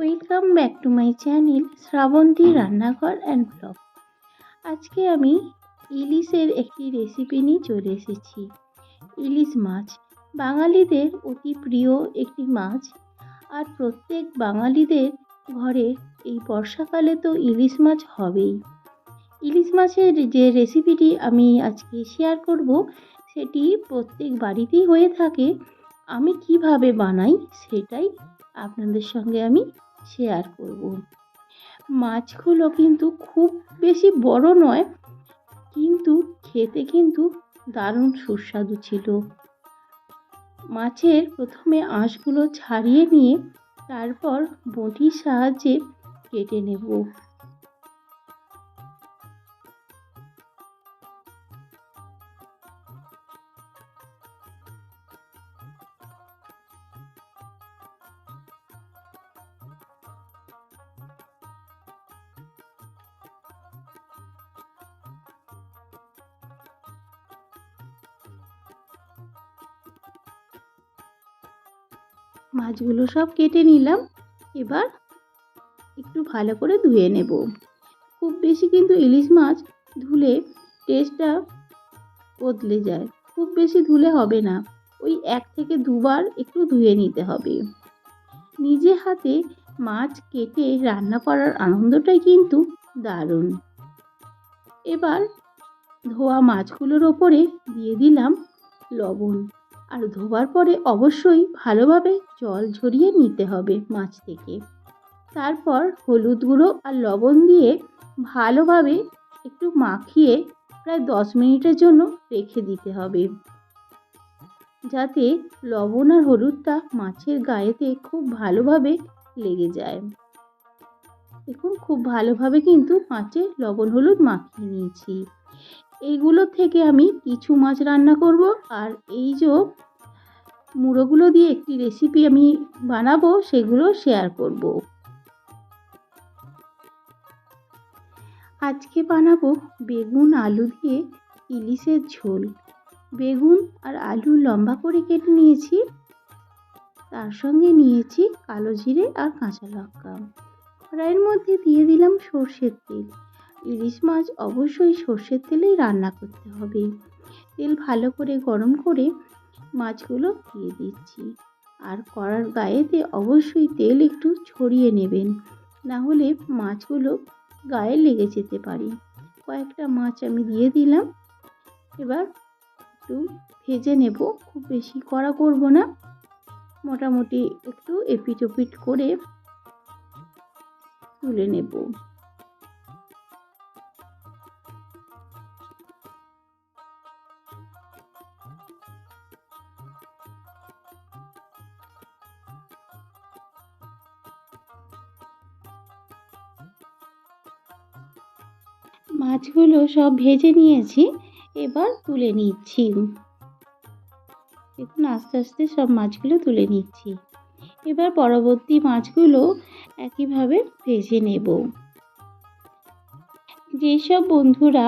Welcome back to my channel Srabanti রান্নাঘর and blog. আজকে আমি ইলিশের একটি রেসিপি নিয়ে চলে এসেছি। ইলিশ মাছ বাঙালিদের অতি প্রিয় একটি মাছ, আর প্রত্যেক বাঙালিদের ঘরে এই বর্ষাকালে তো ইলিশ মাছ হবেই। ইলিশ মাছের যে রেসিপিটি আমি আজকে শেয়ার করব, সেটি প্রত্যেক বাড়িতেই হয়ে থাকে। আমি কিভাবে বানাই সেটাই আপনাদের সঙ্গে আমি শেয়ার করব। মাছগুলো কিন্তু খুব বেশি বড় নয়, কিন্তু খেতে কিন্তু দারুণ সুস্বাদু ছিল। মাছের প্রথমে আঁশগুলো ছাড়িয়ে নিয়ে তারপর বঁটির সাহায্যে কেটে নেব। মাছগুলো সব কেটে নিলাম। এবার একটু ভালো করে ধুয়ে নেব। খুব বেশি কিন্তু ইলিশ মাছ ধুলে টেস্টটা বদলে যায়। খুব বেশি ধুলে হবে না, ওই 1 থেকে 2 বার একটু ধুয়ে নিতে হবে। নিজে হাতে মাছ কেটে রান্না করার আনন্দটাই কিন্তু দারুণ। এবার ধোয়া মাছগুলোর ওপরে দিয়ে দিলাম লবণ, আর ধোবার পরে অবশ্যই ভালোভাবে জল ঝরিয়ে নিতে হবে মাছ থেকে। তারপর হলুদ গুঁড়ো আর লবণ দিয়ে ভালোভাবে একটু মাখিয়ে প্রায় 10 মিনিটের জন্য রেখে দিতে হবে, যাতে লবণ আর হলুদটা মাছের গায়েতে খুব ভালোভাবে লেগে যায়। দেখুন, খুব ভালোভাবে কিন্তু মাছে লবণ হলুদ মাখিয়ে নিয়েছি। এইগুলো থেকে আমি কিছু মাছ রান্না করব, আর এই যে মুড়োগুলো দিয়ে একটি রেসিপি আমি বানাবো, সেগুলো শেয়ার করব। আজকে বানাবো বেগুন আলু দিয়ে ইলিশের ঝোল। বেগুন আর আলু লম্বা করে কেটে নিয়েছি, তার সঙ্গে নিয়েছি কালো জিরে আর কাঁচা লঙ্কা। কড়াইয়ের মধ্যে দিয়ে দিলাম সর্ষের তেল। ইলিশ মাছ অবশ্যই সর্ষের তেলেই রান্না করতে হবে। তেল ভালো করে গরম করে মাছগুলো দিয়ে দিচ্ছি, আর কড়ার গায়েতে অবশ্যই তেল একটু ছড়িয়ে নেবেন, না হলে মাছগুলো গায়ে লেগে যেতে পারে। কয়েকটা মাছ আমি দিয়ে দিলাম। এবার একটু ভেজে নেব, খুব বেশি কড়া করব না, মোটামুটি একটু এপিট ওপিট করে তুলে নেব। মাছগুলো সব ভেজে নিয়েছি, এবার তুলে নিচ্ছি। দেখুন, আস্তে আস্তে সব মাছগুলো তুলে নিচ্ছি। এবার পরবর্তী মাছগুলো একইভাবে ভেজে নেব। যেসব বন্ধুরা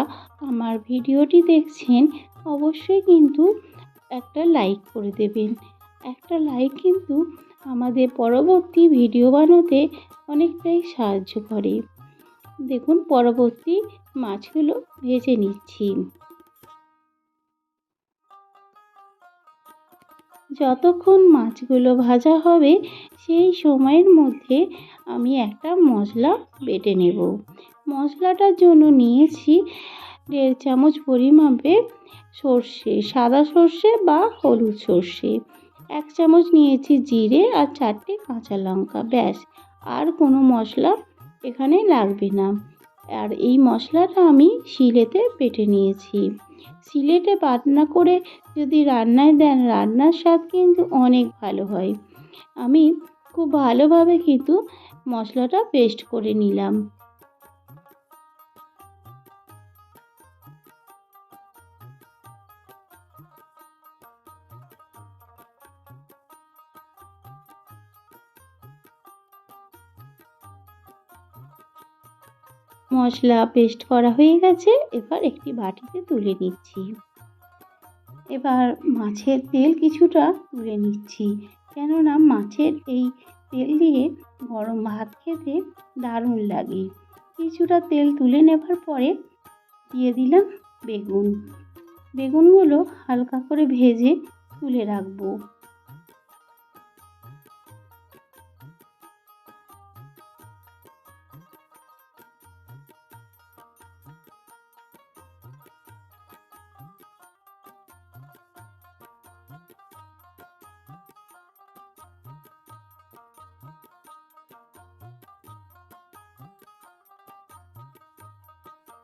আমার ভিডিওটি দেখছেন, অবশ্যই কিন্তু একটা লাইক করে দেবেন। একটা লাইক কিন্তু আমাদের পরবর্তী ভিডিও বানাতে অনেকটাই সাহায্য করে। দেখুন, পরবর্তী মাছগুলো ভেজে নিচ্ছি। যতক্ষণ মাছগুলো ভাজা হবে, সেই সময়ের মধ্যে আমি একটা মশলা বেটে নেব। মশলাটার জন্য নিয়েছি 1.5 চামচ পরিমাপে সর্ষে, সাদা সর্ষে বা হলুদ সর্ষে। 1 চামচ নিয়েছি জিরে আর 4টে কাঁচা লঙ্কা, ব্যাস। আর কোনো মশলা এখানে লাগবে না। আর এই মশলাটা আমি শিলেতে বেটে নিয়েছি। শিলেতে বাটনা করে যদি রান্নায় দেন, রান্নার স্বাদ কিন্তু অনেক ভালো হয়। আমি খুব ভালোভাবে কিন্তু মশলাটা পেস্ট করে নিলাম। মশলা পেস্ট করা হয়ে গেছে, এবার একটি বাটিতে তুলে নিচ্ছি। এবার মাছের তেল কিছুটা তুলে নিচ্ছি, কেননা মাছের এই তেল দিয়ে গরম ভাত খেতে দারুণ লাগে। কিছুটা তেল তুলে নেবার পরে দিয়ে দিলাম বেগুন। বেগুনগুলো হালকা করে ভেজে তুলে রাখবো।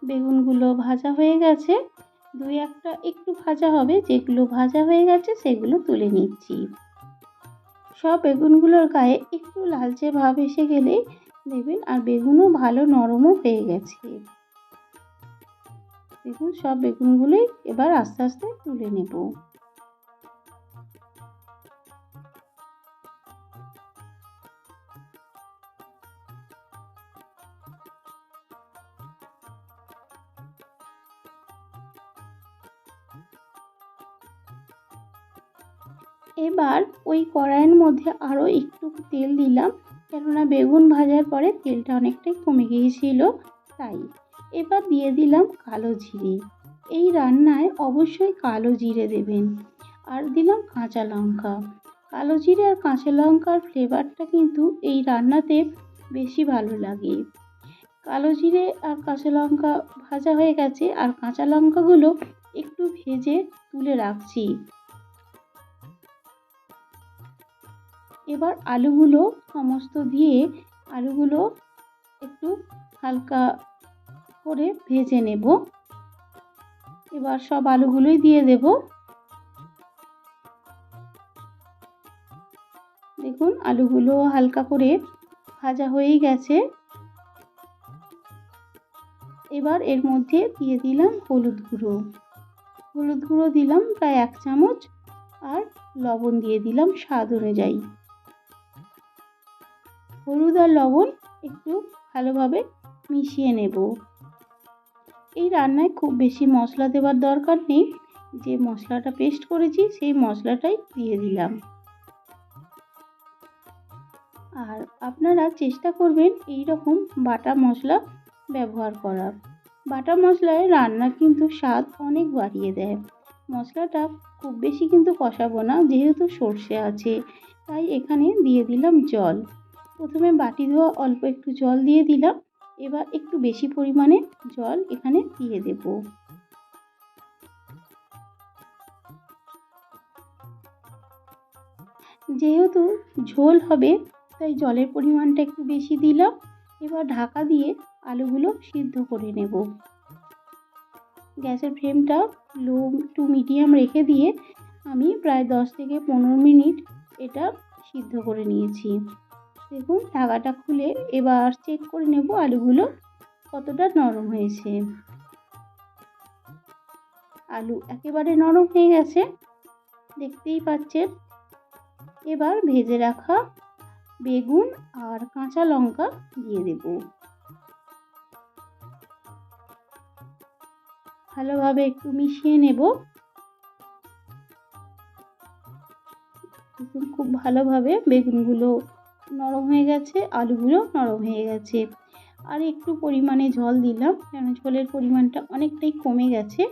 বেগুনগুলো ভাজা হয়ে গেছে, দুই একটা একটু ভাজা হবে, যেগুলো ভাজা হয়ে গেছে সেগুলো তুলে নিচ্ছি। সব বেগুনগুলোর গায়ে একটু লালচে ভাব এসে গেলেই দেবেন, আর বেগুনও ভালো নরমও হয়ে গেছে। দেখুন সব বেগুনগুলোই এবার আস্তে আস্তে তুলে নেব। এবার ওই কড়াইয়ের মধ্যে আরও একটু তেল দিলাম, কেননা বেগুন ভাজার পরে তেলটা অনেকটাই কমে গিয়েছিল তাই। এবার দিয়ে দিলাম কালো জিরে। এই রান্নায় অবশ্যই কালো জিরে দেবেন। আর দিলাম কাঁচা লঙ্কা। কালো জিরে আর কাঁচা লঙ্কার ফ্লেভারটা কিন্তু এই রান্নাতে বেশি ভালো লাগে। কালো জিরে আর কাঁচা লঙ্কা ভাজা হয়ে গেছে, আর কাঁচা লঙ্কাগুলো একটু ভেজে তুলে রাখছি। এবার আলুগুলো সমস্ত দিয়ে আলুগুলো একটু হালকা করে ভেজে নেব। এবার সব আলুগুলোই দিয়ে দেব। দেখুন আলুগুলো হালকা করে ভাজা হয়েই গেছে। এবার এর মধ্যে দিয়ে দিলাম হলুদ গুঁড়ো। হলুদ গুঁড়ো দিলাম প্রায় 1 চামচ, আর লবণ দিয়ে দিলাম স্বাদ অনুযায়ী। হলুদ আর লবণ একটু ভালোভাবে মিশিয়ে নেব। এই রান্নায় খুব বেশি মশলা দেওয়ার দরকার নেই, যে মশলাটা পেস্ট করেছি সেই মশলাটাই দিয়ে দিলাম। আর আপনারা চেষ্টা করবেন এই রকম বাটা মশলা ব্যবহার করার। বাটা মশলায় রান্না কিন্তু স্বাদ অনেক বাড়িয়ে দেয়। মশলাটা খুব বেশি কিন্তু কষাবো না, যেহেতু সর্ষে আছে, তাই এখানে দিয়ে দিলাম জল। প্রথমে বাটি ধোয়া অল্প একটু জল দিয়ে দিলাম, এবার একটু বেশি পরিমাণে জল এখানে দিয়ে দেব। যেহেতু ঝোল হবে তাই জলের পরিমাণটা একটু বেশি দিলাম। এবার ঢাকা দিয়ে আলুগুলো সিদ্ধ করে নেব। গ্যাসের ফ্লেমটা লো টু মিডিয়াম রেখে দিয়ে আমি প্রায় 10 থেকে 15 মিনিট এটা সিদ্ধ করে নিয়েছি। দেখুন ঢাকাটা খুলে এবার চেক করে নেব আলুগুলো কতটা নরম হয়েছে। আলু একেবারে নরম হয়ে গেছে, দেখতেই পাচ্ছেন। এবার ভেজে রাখা বেগুন আর কাঁচা লঙ্কা দিয়ে দেব। ভালোভাবে একটু মিশিয়ে নেব। খুব ভালোভাবে বেগুনগুলো নরম হয়ে গেছে, আলুগুলো নরম হয়ে গেছে। আর একটু পরিমাণে জল দিলাম, কেন ঝোলের পরিমাণটা অনেকটাই কমে গেছে,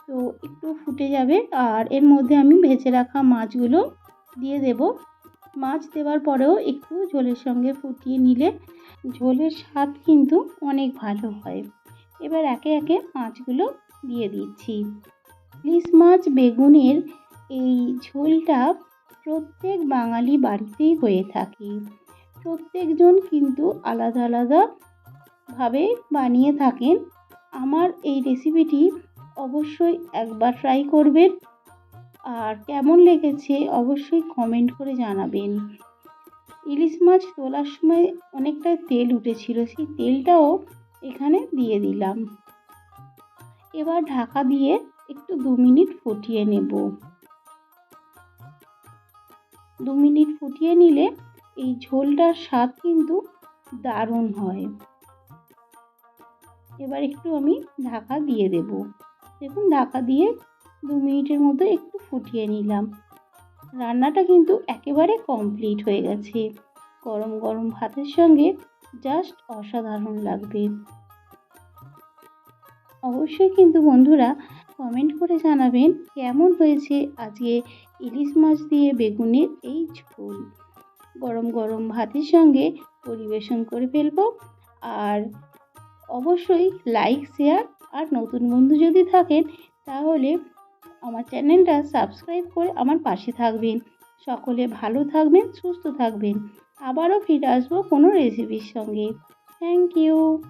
তো একটু ফুটে যাবে। আর এর মধ্যে আমি ভেজে রাখা মাছগুলো দিয়ে দেব। মাছ দেওয়ার পরেও একটু ঝোলের সঙ্গে ফুটিয়ে নিলে ঝোলের স্বাদ কিন্তু অনেক ভালো হয়। এবার একে একে মাছগুলো দিয়ে দিচ্ছি। ইলিশ মাছ বেগুনের এই ঝোলটা প্রত্যেক বাঙালি বাড়িতেই হয়ে থাকে। প্রত্যেকজন কিন্তু আলাদা আলাদাভাবে বানিয়ে থাকেন। আমার এই রেসিপিটি অবশ্যই একবার ট্রাই করবেন, আর কেমন লেগেছে অবশ্যই কমেন্ট করে জানাবেন। ইলিশ মাছ তোলার সময় অনেকটা তেল উঠেছিল, সেই তেলটাও এখানে দিয়ে দিলাম। এবার ঢাকা দিয়ে একটু 2 মিনিট ফুটিয়ে নেব। 2 মিনিট ফুটিয়ে নিলে এই ঝোলটার স্বাদ কিন্তু দারুণ হয়। এবার একটু আমি ঢাকা দিয়ে দেব। দেখুন ঢাকা দিয়ে 2 মিনিটের মতো একটু ফুটিয়ে নিলাম। রান্নাটা কিন্তু একেবারে কমপ্লিট হয়ে গেছে। গরম গরম ভাতের সঙ্গে জাস্ট অসাধারণ লাগবে। অবশ্যই কিন্তু বন্ধুরা কমেন্ট করে জানাবেন কেমন হয়েছে আজকে ইলিশ মাছ দিয়ে বেগুনের এই ঝোল। গরম গরম ভাতের সঙ্গে পরিবেশন করে ফেলবো। আর অবশ্যই লাইক, শেয়ার আর নতুন বন্ধু যদি থাকেন তাহলে আমার চ্যানেলটা সাবস্ক্রাইব করে আমার পাশে থাকবেন। সকলে ভালো থাকবেন, সুস্থ থাকবেন। আবারও ফিরে আসবো কোনো রেসিপির সঙ্গে। Thank you.